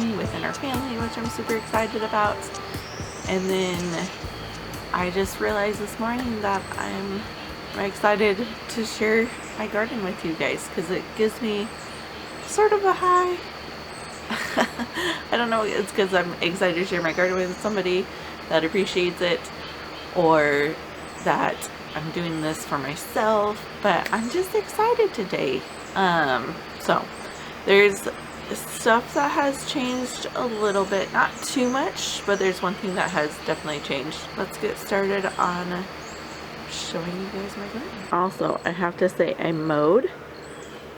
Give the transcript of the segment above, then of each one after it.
gardening within our family, which I'm super excited about. And then I just realized this morning that I'm excited to share my garden with you guys because it gives me sort of a high. I don't know, it's because I'm excited to share my garden with somebody that appreciates it, or that I'm doing this for myself, but I'm just excited today. So there's stuff that has changed a little bit, not too much, but there's one thing that has definitely changed. Let's get started on showing you guys my garden. Also, I have to say I mowed,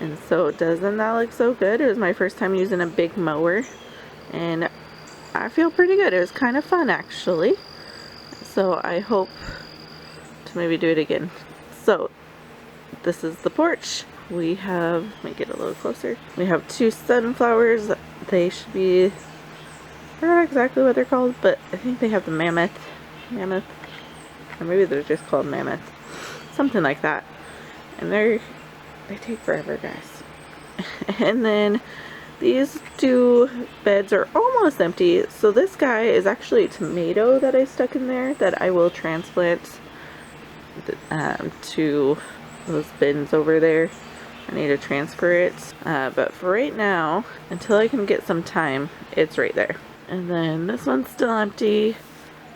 and so doesn't that look so good? It was my first time using a big mower, and I feel pretty good. It was kind of fun actually, so I hope to maybe do it again. So this is the porch. We have, make it a little closer, we have 2 sunflowers. They should be, I don't know exactly what they're called, but I think they have the mammoth, or maybe they're just called mammoth, something like that. And they take forever, guys. And then these 2 beds are almost empty. So this guy is actually a tomato that I stuck in there that I will transplant to those bins over there. I need to transfer it, but for right now, until I can get some time, it's right there. And then this one's still empty.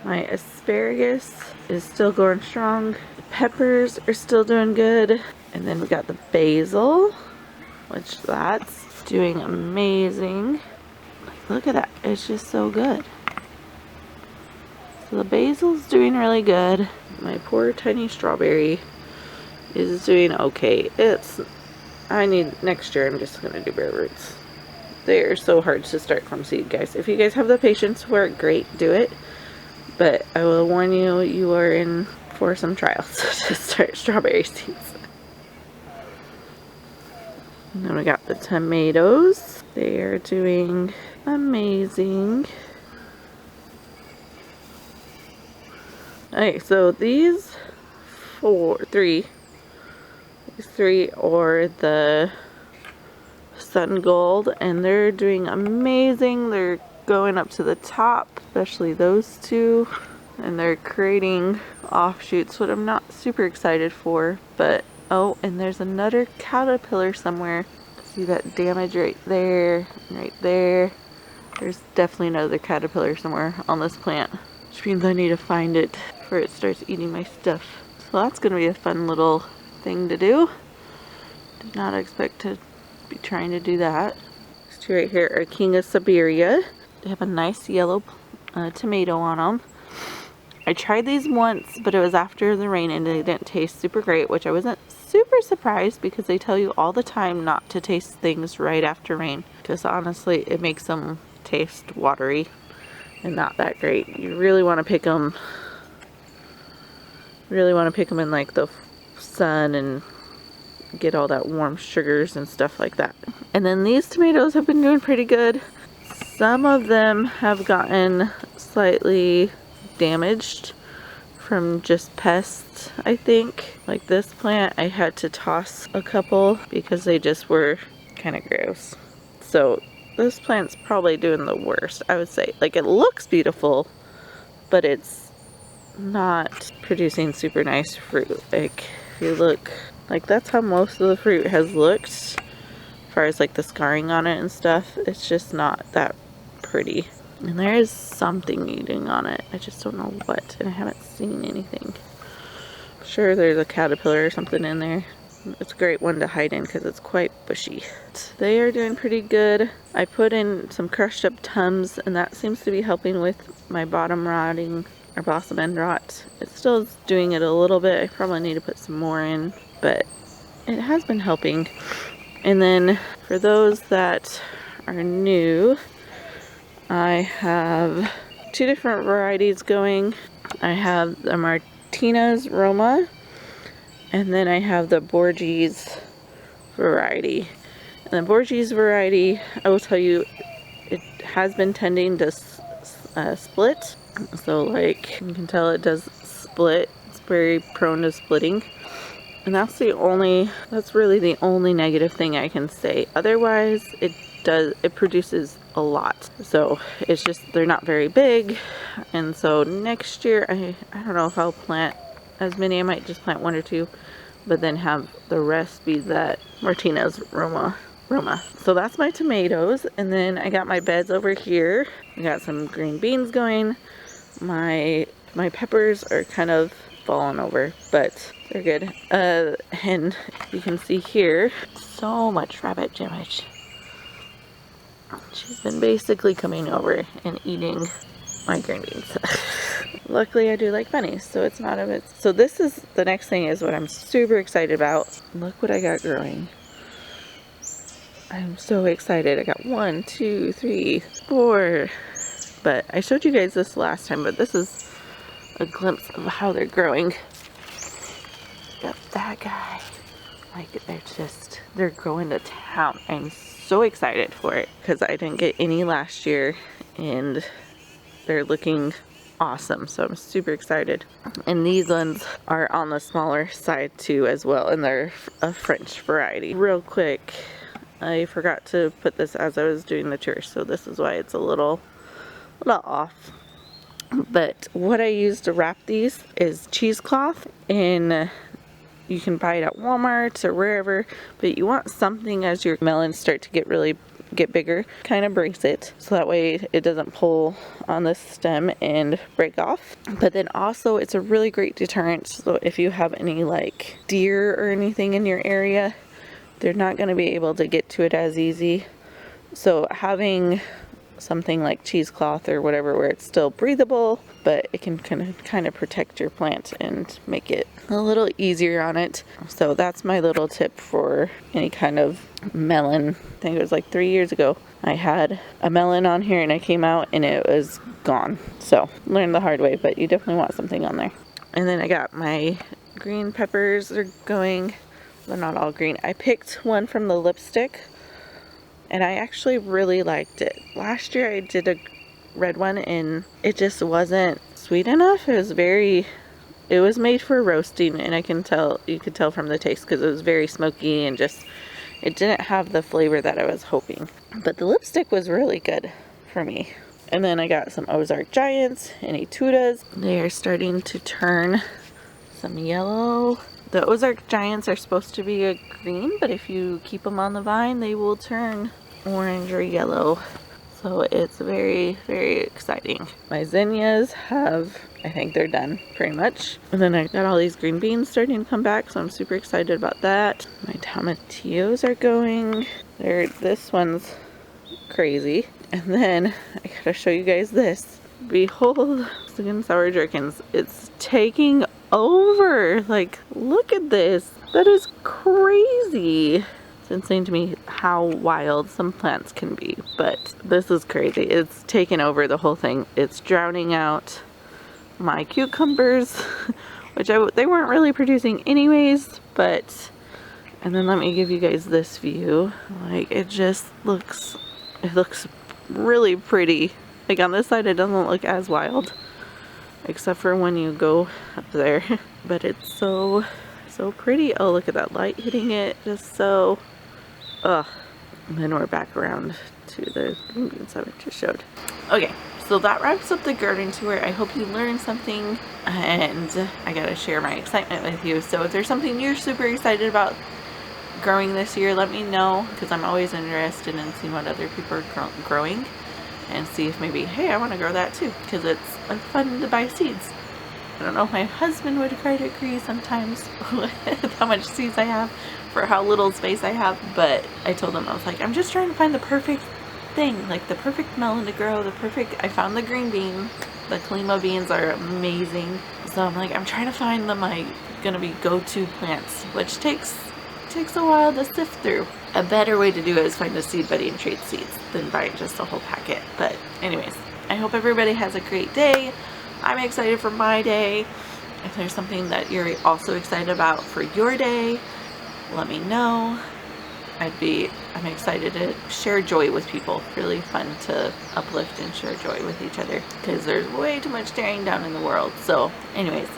My asparagus is still going strong. The peppers are still doing good. And then we got the basil, which that's doing amazing. Like, look at that, it's just so good. So the basil's doing really good. My poor tiny strawberry is doing okay. Next year I'm just gonna do bare roots. They're so hard to start from seed, guys. If you guys have the patience for it, great, do it. But I will warn you, you are in for some trials to start strawberry seeds. And then we got the tomatoes. They are doing amazing. Okay, so these 3 are the sun gold, and they're doing amazing. They're going up to the top, especially those 2, and they're creating offshoots, what I'm not super excited for. But oh, and there's another caterpillar somewhere. See that damage right there, right there. There's definitely another caterpillar somewhere on this plant, which means I need to find it before it starts eating my stuff. So that's gonna be a fun little thing to do. Did not expect to be trying to do that. These 2 right here are King of Siberia. They have a nice yellow tomato on them. I tried these once, but it was after the rain and they didn't taste super great, which I wasn't super surprised because they tell you all the time not to taste things right after rain, because honestly it makes them taste watery and not that great. You really want to pick them in like the sun and get all that warm sugars and stuff like that. And then these tomatoes have been doing pretty good. Some of them have gotten slightly damaged from just pests, I think. Like this plant, I had to toss a couple because they just were kind of gross. So this plant's probably doing the worst, I would say. Like, it looks beautiful, but it's not producing super nice fruit. Like, if you look, like, that's how most of the fruit has looked as far as like the scarring on it and stuff. It's just not that pretty. And there is something eating on it. I just don't know what, and I haven't seen anything. I'm sure there's a caterpillar or something in there. It's a great one to hide in because it's quite bushy. They are doing pretty good. I put in some crushed up Tums, and that seems to be helping with my bottom rotting or blossom end rot. It still is doing it a little bit. I probably need to put some more in, but it has been helping. And then for those that are new, I have 2 different varieties going. I have the Martinez Roma, and then I have the Borges variety. And the Borges variety, I will tell you, it has been tending to split. So like, you can tell it does split. It's very prone to splitting. And that's really the only negative thing I can say. Otherwise, it it produces a lot. So it's just, they're not very big. And so next year, I don't know if I'll plant as many. I might just plant 1 or 2, but then have the rest be that Martinez Roma. So that's my tomatoes. And then I got my beds over here. I got some green beans going. My peppers are kind of falling over, but they're good. And you can see here, so much rabbit damage. She's been basically coming over and eating my green beans. Luckily I do like bunnies, so it's not a bit. So this is, the next thing is what I'm super excited about. Look what I got growing. I'm so excited. I got 1, 2, 3, 4. But I showed you guys this last time, but this is a glimpse of how they're growing. Got that guy. Like, they're going to town. I'm so excited for it because I didn't get any last year and they're looking awesome. So I'm super excited. And these ones are on the smaller side too as well, and they're a French variety. Real quick, I forgot to put this as I was doing the tour, so this is why it's a little off. But what I use to wrap these is cheesecloth, and you can buy it at Walmart or wherever, but you want something as your melons start to get bigger, kind of brace it so that way it doesn't pull on the stem and break off. But then also it's a really great deterrent, so if you have any like deer or anything in your area, they're not going to be able to get to it as easy. So having something like cheesecloth or whatever where it's still breathable, but it can kind of protect your plant and make it a little easier on it. So that's my little tip for any kind of melon. I think it was like 3 years ago I had a melon on here and I came out and it was gone. So learned the hard way, but you definitely want something on there. And then I got my green peppers. They're going, they're not all green. I picked one from the lipstick and I actually really liked it. Last year I did a red one and it just wasn't sweet enough. It was made for roasting, and you could tell from the taste because it was very smoky and just, it didn't have the flavor that I was hoping. But the lipstick was really good for me. And then I got some Ozark Giants and Etudas. They are starting to turn some yellow. The Ozark Giants are supposed to be a green, but if you keep them on the vine, they will turn orange or yellow. So it's very, very exciting. My zinnias I think they're done pretty much. And then I got all these green beans starting to come back, so I'm super excited about that. My tomatillos are going. This one's crazy. And then I gotta show you guys this. Behold, sweet and sour gherkins. It's taking over. Like, look at this. That is crazy. It's insane to me how wild some plants can be, but this is crazy. It's taken over the whole thing. It's drowning out my cucumbers, which they weren't really producing anyways, but, and then let me give you guys this view. Like, it looks really pretty. Like on this side it doesn't look as wild, except for when you go up there. But it's so pretty. Oh, look at that light hitting it, just so, ugh. And then we're back around to the green beans that I just showed. Okay, so that wraps up the garden tour. I hope you learned something, and I gotta share my excitement with you. So if there's something you're super excited about growing this year, let me know, because I'm always interested in seeing what other people are growing, and see if maybe, hey, I want to grow that too, because it's fun to buy seeds. I don't know if my husband would quite agree sometimes with how much seeds I have for how little space I have, but I told him, I was like, I'm just trying to find the perfect thing, like the perfect melon to grow, I found the green bean. The Kalima beans are amazing. So I'm like, I'm trying to find my gonna be go-to plants, which takes a while to sift through. A better way to do it is find a seed buddy and trade seeds than buy just a whole packet. But anyways, I hope everybody has a great day. I'm excited for my day. If there's something that you're also excited about for your day, let me know. I'm excited to share joy with people. Really fun to uplift and share joy with each other, because there's way too much tearing down in the world. So anyways,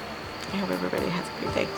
I hope everybody has a great day.